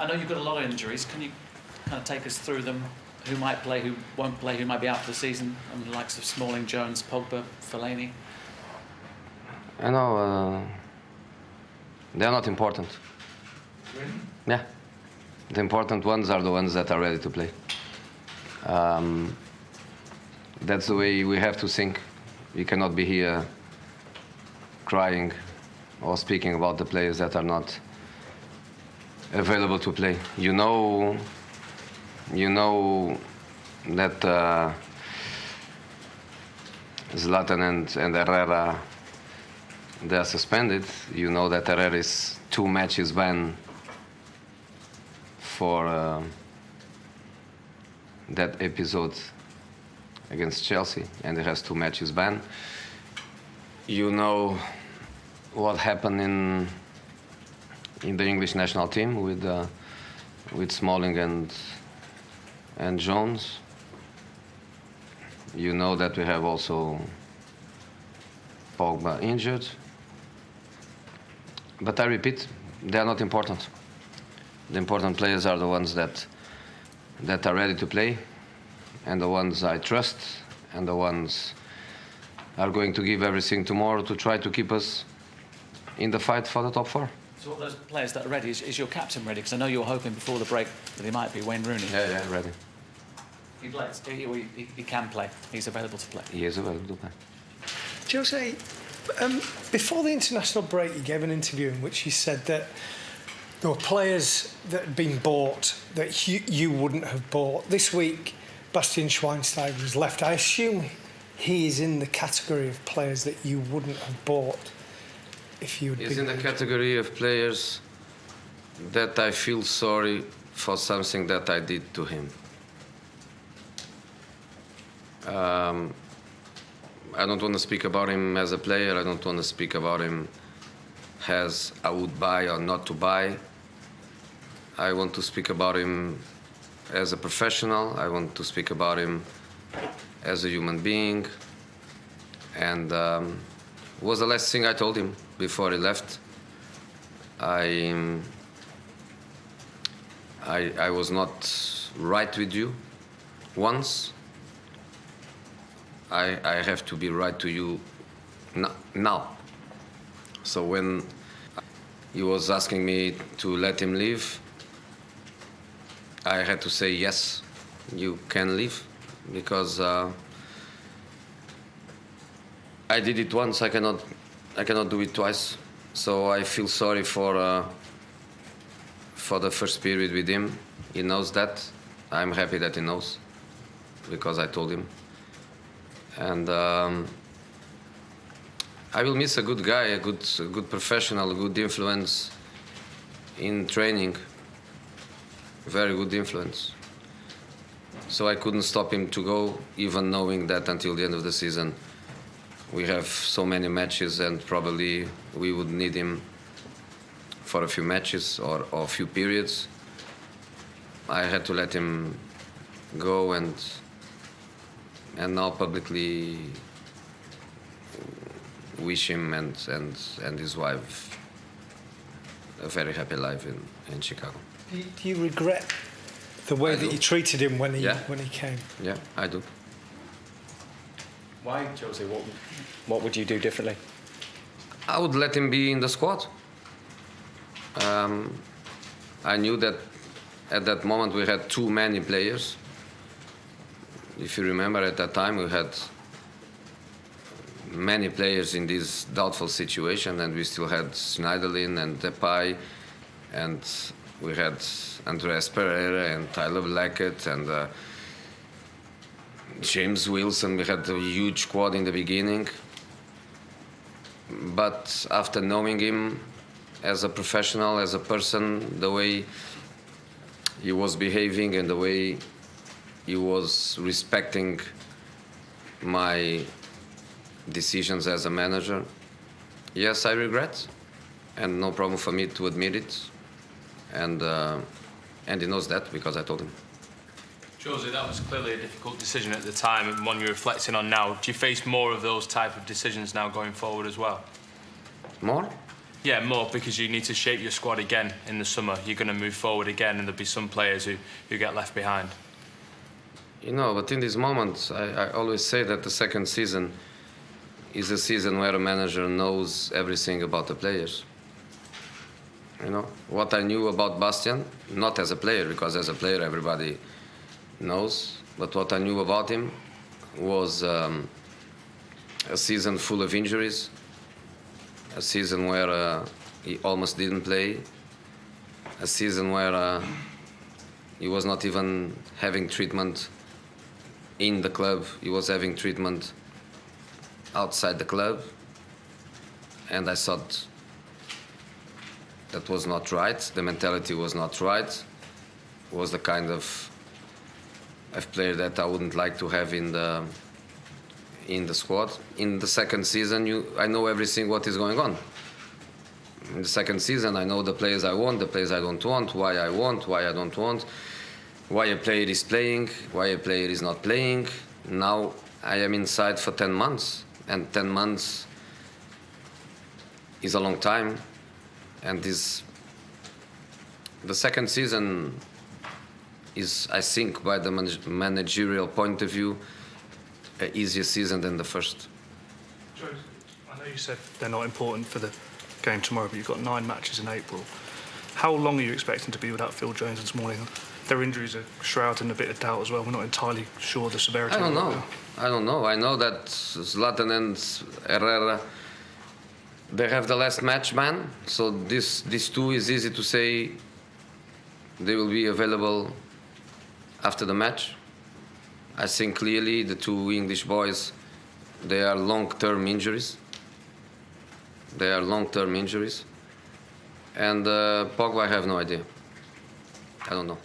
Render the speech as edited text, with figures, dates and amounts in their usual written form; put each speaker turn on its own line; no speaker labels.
I know you've got a lot of injuries. Can you kind of take us through them? Who might play, who won't play, who might be out for the season? I mean, the likes of Smalling, Jones, Pogba, Fellaini.
I know they're not important.
Really?
Yeah. The important ones are the ones that are ready to play. That's the way we have to think. We cannot be here crying or speaking about the players that are not available to play. You know that Zlatan and Herrera, they are suspended. You know that Herrera is 2 matches banned for that episode against Chelsea, and he has 2 matches banned. You know what happened in the English national team with Smalling and Jones. You know that we have also Pogba injured. But I repeat, they are not important. The important players are the ones that are ready to play, and the ones I trust, and the ones are going to give everything tomorrow to try to keep us in the fight for the top 4.
So what those players that are ready, is your captain ready? Because I know you were hoping before the break that he might be Wayne Rooney.
Yeah, ready.
He plays. He can play. He's available to play.
He is available to play.
Jose, before the international break, you gave an interview in which you said that there were players that had been bought that you wouldn't have bought. This week, Bastian Schweinsteiger was left. I assume he is in the category of players that you wouldn't have bought if you had been...
He's in the category of players that I feel sorry for something that I did to him. I don't want to speak about him as a player. I don't want to speak about him as I would buy or not to buy. I want to speak about him as a professional. I want to speak about him as a human being. And was the last thing I told him before he left. I was not right with you once. I have to be right to you now. So when he was asking me to let him leave, I had to say yes, you can leave, because I did it once. I cannot do it twice. So I feel sorry for the first period with him. He knows that. I'm happy that he knows, because I told him. And I will miss a good guy, a good professional, a good influence in training. Very good influence. So I couldn't stop him to go, even knowing that until the end of the season we have so many matches, and probably we would need him for a few matches or a few periods. I had to let him go, and now publicly wish him and his wife a very happy life in Chicago.
Do you regret the way that you treated him when he came?
Yeah, I do.
Why, Jose? What would you do differently?
I would let him be in the squad. I knew that at that moment we had too many players. If you remember, at that time we had many players in this doubtful situation, and we still had Schneiderlin and Depay, and we had Andreas Pereira and Tyler Blackett and James Wilson. We had a huge squad in the beginning. But after knowing him as a professional, as a person, the way he was behaving and the way he was respecting my decisions as a manager, yes, I regret, and no problem for me to admit it. And he knows that, because I told him.
Jose, that was clearly a difficult decision at the time, and one you're reflecting on now. Do you face more of those type of decisions now going forward as well?
More?
Yeah, more because you need to shape your squad again in the summer. You're going to move forward again, and there'll be some players who get left behind.
You know, but in this moment, I always say that the second season is a season where a manager knows everything about the players. You know, what I knew about Bastian, not as a player, because as a player everybody knows, but what I knew about him was a season full of injuries, a season where he almost didn't play, a season where he was not even having treatment in the club, he was having treatment outside the club, and I thought that was not right, the mentality was not right, was the kind of player that I wouldn't like to have in the squad. In the second season, I know everything what is going on. In the second season, I know the players I want, the players I don't want, why I want, why I don't want, why a player is playing, why a player is not playing. Now I am inside for 10 months, and 10 months is a long time. And the second season is, I think, by the managerial point of view, an easier season than the first.
Joe, I know you said they're not important for the game tomorrow, but you've got 9 matches in April. How long are you expecting to be without Phil Jones and Smalling? Their injuries are shrouding a bit of doubt as well. We're not entirely sure the severity.
I don't know. I know that Zlatan and Herrera, they have the last match ban, so these two is easy to say they will be available after the match. I think clearly the two English boys, they are long-term injuries. And Pogba, I have no idea. I don't know.